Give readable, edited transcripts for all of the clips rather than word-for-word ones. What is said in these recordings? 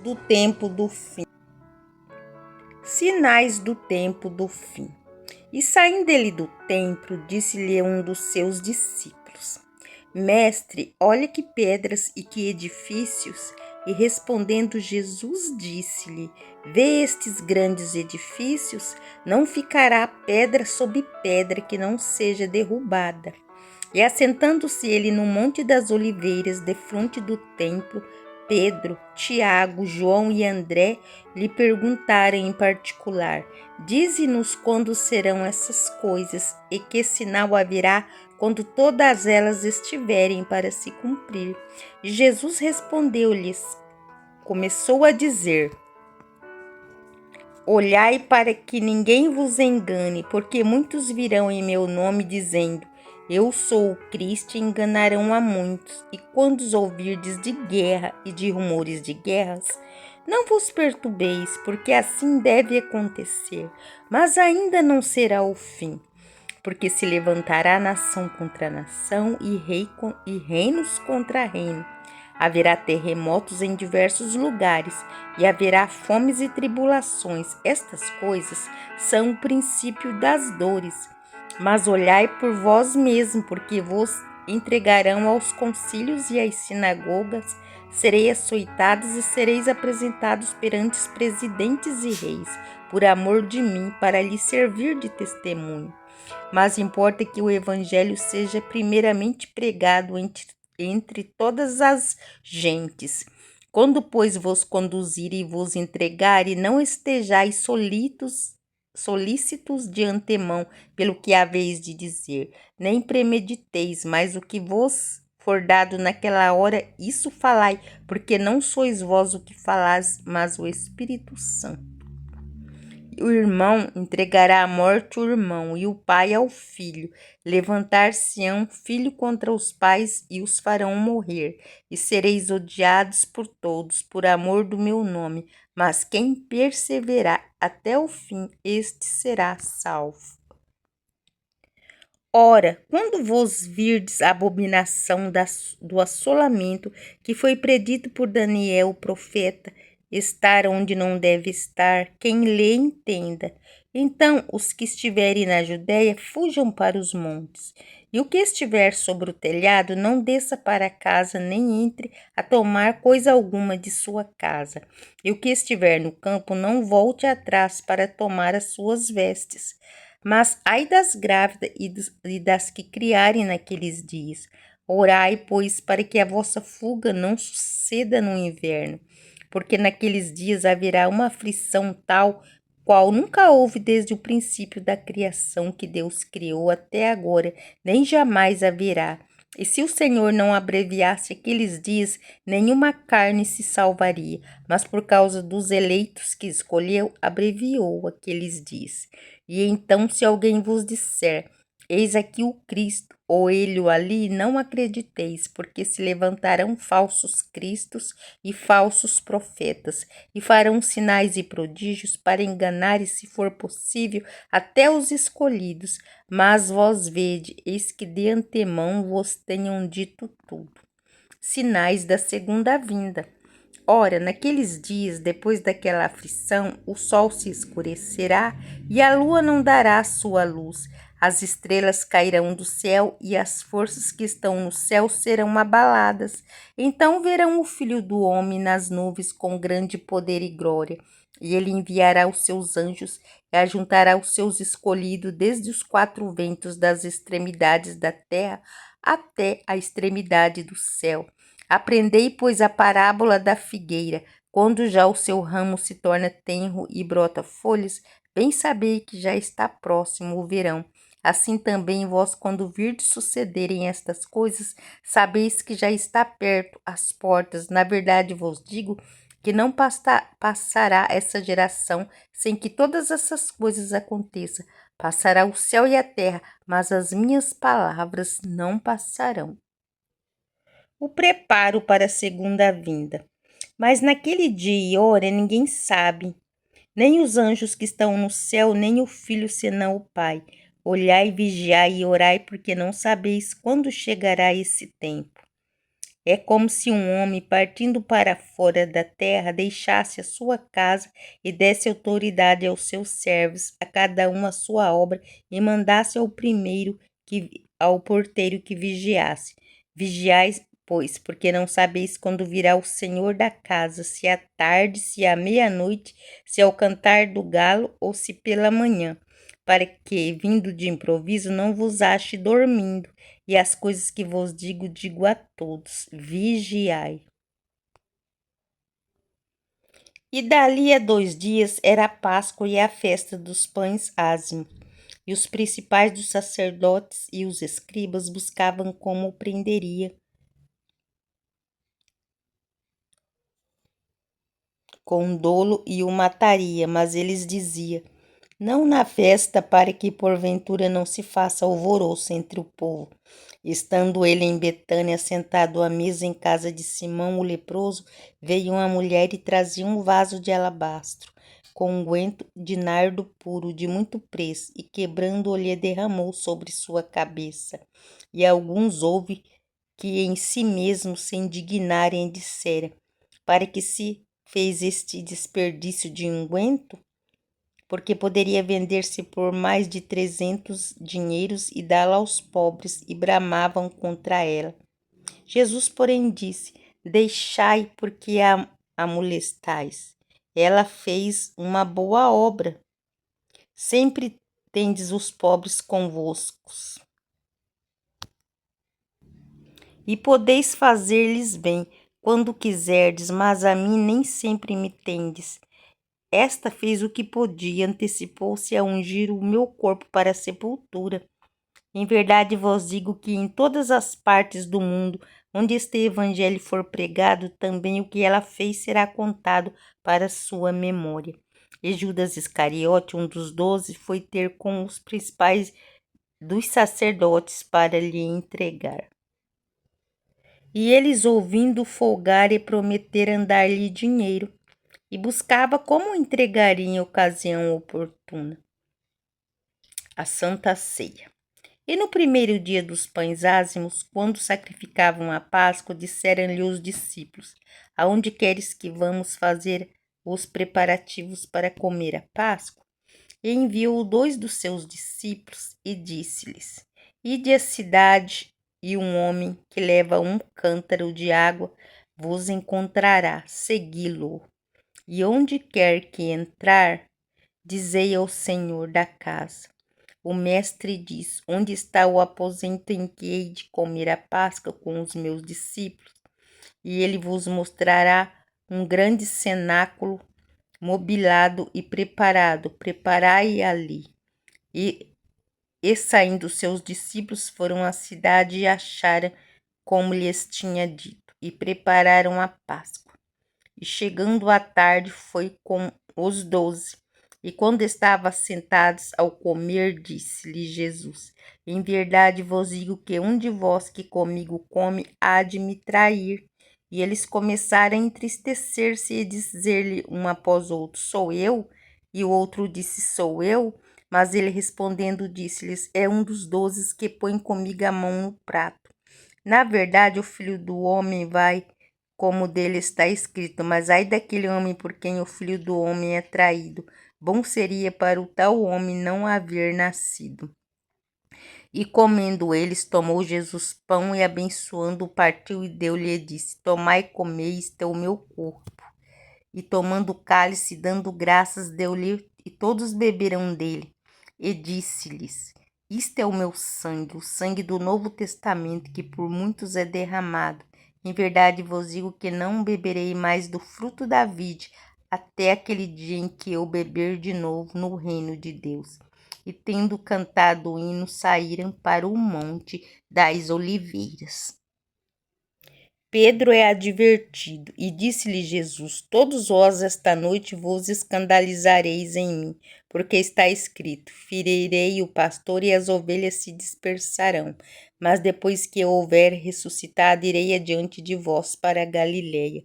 do tempo do fim. Sinais do tempo do fim. E saindo ele do templo, disse-lhe um dos seus discípulos: Mestre, olha que pedras e que edifícios. E respondendo Jesus disse-lhe: Vê estes grandes edifícios? Não ficará pedra sobre pedra que não seja derrubada. E assentando-se ele no Monte das Oliveiras, defronte do templo, Pedro, Tiago, João e André lhe perguntaram em particular: Dize-nos quando serão essas coisas e que sinal haverá quando todas elas estiverem para se cumprir. E Jesus respondeu-lhes, começou a dizer: Olhai para que ninguém vos engane, porque muitos virão em meu nome dizendo: Eu sou o Cristo, e enganarão a muitos. E quando os ouvirdes de guerra e de rumores de guerras, não vos perturbeis, porque assim deve acontecer, mas ainda não será o fim. Porque se levantará nação contra nação e reinos contra reino. Haverá terremotos em diversos lugares e haverá fomes e tribulações. Estas coisas são o princípio das dores. Mas olhai por vós mesmos, porque vos entregarão aos concílios e às sinagogas, sereis açoitados e sereis apresentados perante os presidentes e reis, por amor de mim, para lhes servir de testemunho. Mas importa que o evangelho seja primeiramente pregado entre todas as gentes. Quando, pois, vos conduzir e vos entregar, e não estejais solícitos de antemão pelo que haveis de dizer, nem premediteis, mas o que vos for dado naquela hora, isso falai, porque não sois vós o que falais, mas o Espírito Santo. O irmão entregará à morte o irmão, e o pai ao filho. Levantar-se-ão filho contra os pais, e os farão morrer. E sereis odiados por todos, por amor do meu nome. Mas quem perseverar até o fim, este será salvo. Ora, quando vos virdes a abominação do assolamento, que foi predito por Daniel, o profeta, estar onde não deve estar, quem lê entenda. Então os que estiverem na Judéia fujam para os montes, e o que estiver sobre o telhado não desça para casa, nem entre a tomar coisa alguma de sua casa. E o que estiver no campo não volte atrás para tomar as suas vestes. Mas ai das grávidas e das que criarem naqueles dias. Orai, pois, para que a vossa fuga não suceda no inverno, porque naqueles dias haverá uma aflição tal qual nunca houve desde o princípio da criação que Deus criou até agora, nem jamais haverá. E se o Senhor não abreviasse aqueles dias, nenhuma carne se salvaria, mas por causa dos eleitos que escolheu, abreviou aqueles dias. E então, se alguém vos disser, eis aqui o Cristo, ou ele ou ali, não acrediteis, porque se levantarão falsos cristos e falsos profetas, e farão sinais e prodígios para enganar, e se for possível, até os escolhidos. Mas vós vede, eis que de antemão vos tenham dito tudo. Sinais da segunda vinda. Ora, naqueles dias, depois daquela aflição, o sol se escurecerá e a lua não dará a sua luz. As estrelas cairão do céu e as forças que estão no céu serão abaladas. Então verão o Filho do Homem nas nuvens com grande poder e glória. E ele enviará os seus anjos e ajuntará os seus escolhidos desde os quatro ventos das extremidades da terra até a extremidade do céu. Aprendei, pois, a parábola da figueira. Quando já o seu ramo se torna tenro e brota folhas, bem sabei que já está próximo o verão. Assim também vós, quando virdes sucederem estas coisas, sabeis que já está perto as portas. Na verdade vos digo que não passará essa geração sem que todas essas coisas aconteçam. Passará o céu e a terra, mas as minhas palavras não passarão. O preparo para a segunda vinda. Mas naquele dia e hora ninguém sabe, nem os anjos que estão no céu, nem o Filho, senão o Pai. Olhai, vigiai e orai, porque não sabeis quando chegará esse tempo. É como se um homem, partindo para fora da terra, deixasse a sua casa e desse autoridade aos seus servos, a cada um a sua obra, e mandasse ao porteiro que vigiasse. Vigiai, pois, porque não sabeis quando virá o Senhor da casa, se à tarde, se à meia-noite, se ao cantar do galo ou se pela manhã, para que, vindo de improviso, não vos ache dormindo. E as coisas que vos digo, digo a todos: vigiai. E dali a 2 dias era a Páscoa e a festa dos pães ázimos. E os principais dos sacerdotes e os escribas buscavam como o prenderia com dolo e o mataria, mas eles diziam: não na festa, para que porventura não se faça alvoroço entre o povo. Estando ele em Betânia, sentado à mesa em casa de Simão o leproso, veio uma mulher e trazia um vaso de alabastro, com unguento de nardo puro de muito preço, e quebrando-o lhe derramou sobre sua cabeça. E alguns houve que em si mesmos se indignarem e disseram: para que se fez este desperdício de unguento? Porque poderia vender-se por mais de 300 dinheiros e dá-la aos pobres, e bramavam contra ela. Jesus, porém, disse: deixai, porque a molestais. Ela fez uma boa obra. Sempre tendes os pobres convosco, e podeis fazer-lhes bem, quando quiserdes, mas a mim nem sempre me tendes. Esta fez o que podia, antecipou-se a ungir o meu corpo para a sepultura. Em verdade vos digo que em todas as partes do mundo, onde este evangelho for pregado, também o que ela fez será contado para sua memória. E Judas Iscariote, um dos 12, foi ter com os principais dos sacerdotes para lhe entregar. E eles, ouvindo folgar e prometer dar-lhe dinheiro, e buscava como entregaria em ocasião oportuna. A Santa Ceia. E no primeiro dia dos pães ázimos, quando sacrificavam a Páscoa, disseram-lhe os discípulos: aonde queres que vamos fazer os preparativos para comer a Páscoa? E enviou 2 dos seus discípulos e disse-lhes: ide à cidade, e um homem que leva um cântaro de água vos encontrará, segui-lo. E onde quer que entrar, dizei ao senhor da casa: o mestre diz: onde está o aposento em que hei de comer a Páscoa com os meus discípulos? E ele vos mostrará um grande cenáculo mobilado e preparado. Preparai ali. E saindo seus discípulos foram à cidade e acharam como lhes tinha dito, e prepararam a Páscoa. E chegando à tarde, foi com os 12. E quando estavam sentados ao comer, disse-lhe Jesus: em verdade vos digo que um de vós que comigo come há de me trair. E eles começaram a entristecer-se e dizer-lhe um após outro: sou eu? E o outro disse: sou eu? Mas ele respondendo disse-lhes: é um dos 12 que põe comigo a mão no prato. Na verdade, o Filho do Homem vai, como dele está escrito, mas ai daquele homem por quem o Filho do Homem é traído. Bom seria para o tal homem não haver nascido. E comendo eles, tomou Jesus pão e abençoando, partiu e deu-lhe e disse: tomai e comei, isto é o meu corpo. E tomando o cálice, dando graças, deu-lhe, e todos beberam dele. E disse-lhes: isto é o meu sangue, o sangue do Novo Testamento, que por muitos é derramado. Em verdade vos digo que não beberei mais do fruto da vide, até aquele dia em que eu beber de novo no reino de Deus. E tendo cantado o hino, saíram para o monte das oliveiras. Pedro é advertido, e disse-lhe Jesus: todos vós esta noite vos escandalizareis em mim, porque está escrito: ferirei o pastor e as ovelhas se dispersarão. Mas depois que eu houver ressuscitado, irei adiante de vós para a Galileia.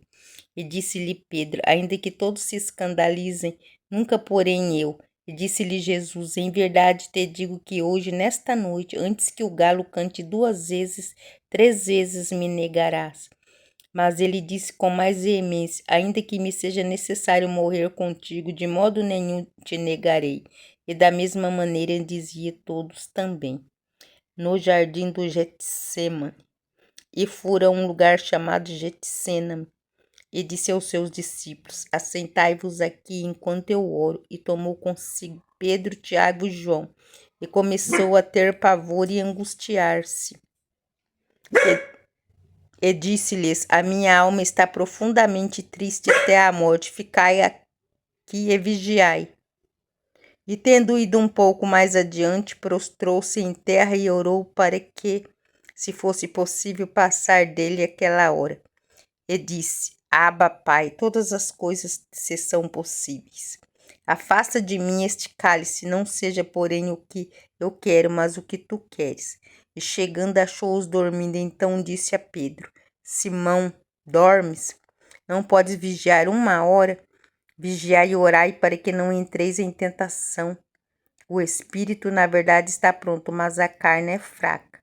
E disse-lhe Pedro: ainda que todos se escandalizem, nunca porém eu. E disse-lhe Jesus: em verdade te digo que hoje, nesta noite, antes que o galo cante 2 vezes, 3 vezes me negarás. Mas ele disse com mais veemência: ainda que me seja necessário morrer contigo, de modo nenhum te negarei. E da mesma maneira dizia todos também. No jardim do Getsemane, e fora um lugar chamado Getsêmani, e disse aos seus discípulos: assentai-vos aqui enquanto eu oro. E tomou consigo Pedro, Tiago e João, e começou a ter pavor e angustiar-se. E disse-lhes: a minha alma está profundamente triste até a morte. Ficai aqui e vigiai. E tendo ido um pouco mais adiante, prostrou-se em terra e orou para que, se fosse possível, passar dele aquela hora. E disse: Abba, Pai, todas as coisas se são possíveis. Afasta de mim este cálice, não seja, porém, o que eu quero, mas o que tu queres. E chegando, achou-os dormindo. Então disse a Pedro: Simão, dormes? Não podes vigiar uma hora? Vigiai e orai para que não entreis em tentação. O espírito, na verdade, está pronto, mas a carne é fraca.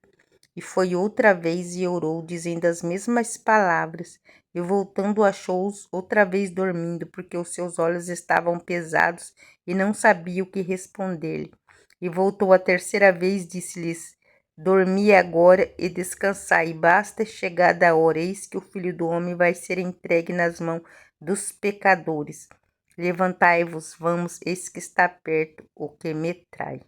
E foi outra vez e orou, dizendo as mesmas palavras. E voltando, achou-os outra vez dormindo, porque os seus olhos estavam pesados e não sabia o que responder-lhe. E voltou a terceira vez, disse-lhes: dormi agora e descansai, basta chegada a hora, eis que o Filho do Homem vai ser entregue nas mãos dos pecadores. Levantai-vos, vamos, eis que está perto o que me trai.